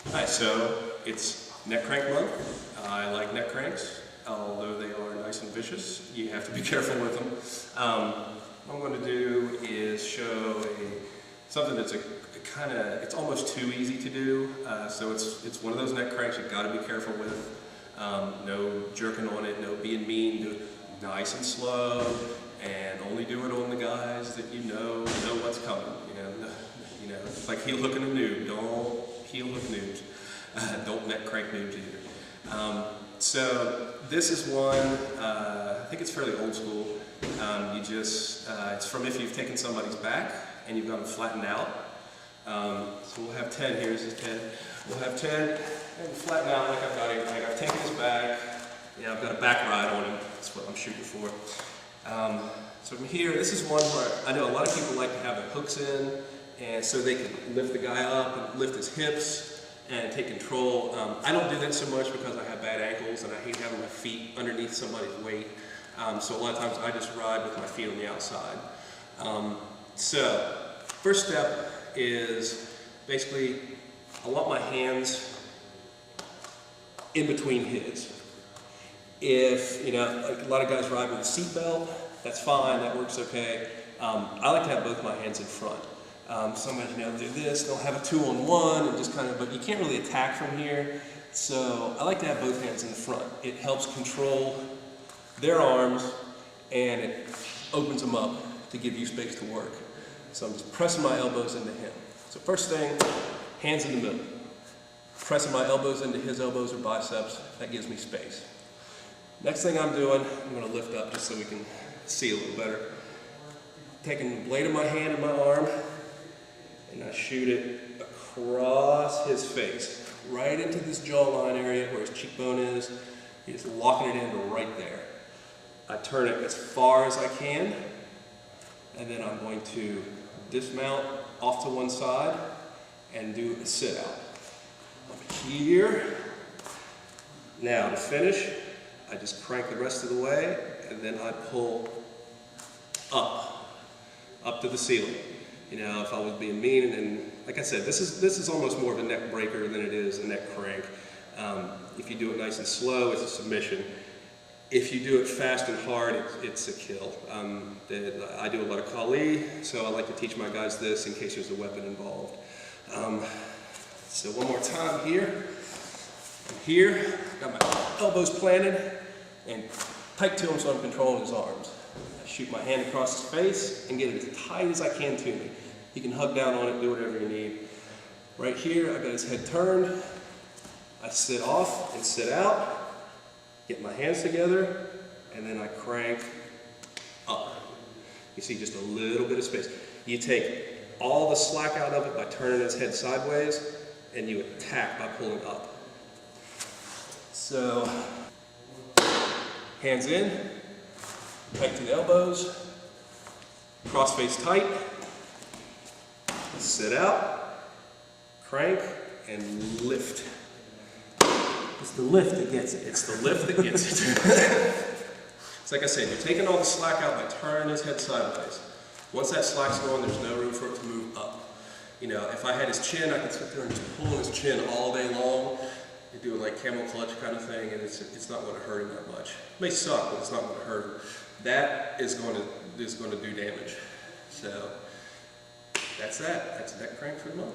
Hi, so it's neck crank month. I like neck cranks, although they are nice and vicious. You have to be careful with them. What I'm going to do is show something that's it's almost too easy to do. So it's one of those neck cranks you've got to be careful with. No jerking on it, no being mean. Do it nice and slow, and only do it on the guys that you know what's coming. It's like heel hooking a noob. Don't heel hook noobs. Don't neck crank noobs either. So this is one, I think it's fairly old school. It's from if you've taken somebody's back and you've got them flattened out. So we'll have Ted here. This is Ted. We'll have Ted and flatten out like I've taken his back. Yeah, I've got a back ride on him. That's what I'm shooting for. So from here, this is one where I know a lot of people like to have the hooks in, and so they can lift the guy up and lift his hips and take control. I don't do that so much because I have bad ankles and I hate having my feet underneath somebody's weight. So a lot of times I just ride with my feet on the outside. So first step is basically I want my hands in between his. If, like a lot of guys ride with a seat belt, that's fine, that works okay. I like to have both my hands in front. Some guys, do this, they'll have a 2-on-1 and just but you can't really attack from here. So I like to have both hands in the front. It helps control their arms and it opens them up to give you space to work. So I'm just pressing my elbows into him. So first thing, hands in the middle. Pressing my elbows into his elbows or biceps, that gives me space. Next thing I'm doing, I'm going to lift up just so we can see a little better. Taking the blade of my hand in my arm, and I shoot it across his face, right into this jawline area where his cheekbone is. He's locking it in right there. I turn it as far as I can, and then I'm going to dismount off to one side and do a sit out. Up here. Now to finish, I just crank the rest of the way, and then I pull up to the ceiling. If I was being mean, and like I said, this is almost more of a neck breaker than it is a neck crank. If you do it nice and slow, it's a submission. If you do it fast and hard, it's a kill. I do a lot of Kali, so I like to teach my guys this in case there's a weapon involved. So one more time here. Here, got my elbows planted and tight to him so I'm controlling his arms. I shoot my hand across his face and get it as tight as I can to me. You can hug down on it, do whatever you need. Right here, I've got his head turned. I sit off and sit out, get my hands together, and then I crank up. You see just a little bit of space. You take all the slack out of it by turning his head sideways, and you attack by pulling up. So, hands in, tight to the elbows, cross face tight, sit out, crank, and lift. It's the lift that gets it. It's the lift that gets it. It's like I said, you're taking all the slack out by turning his head sideways. Once that slack's gone, there's no room for it to move up. If I had his chin, I could sit there and just pull his chin all day long. You do it like camel clutch kind of thing, and it's not going to hurt him that much. It may suck, but it's not going to hurt him. That is going to do damage. So that's that. That's neck crank for the month.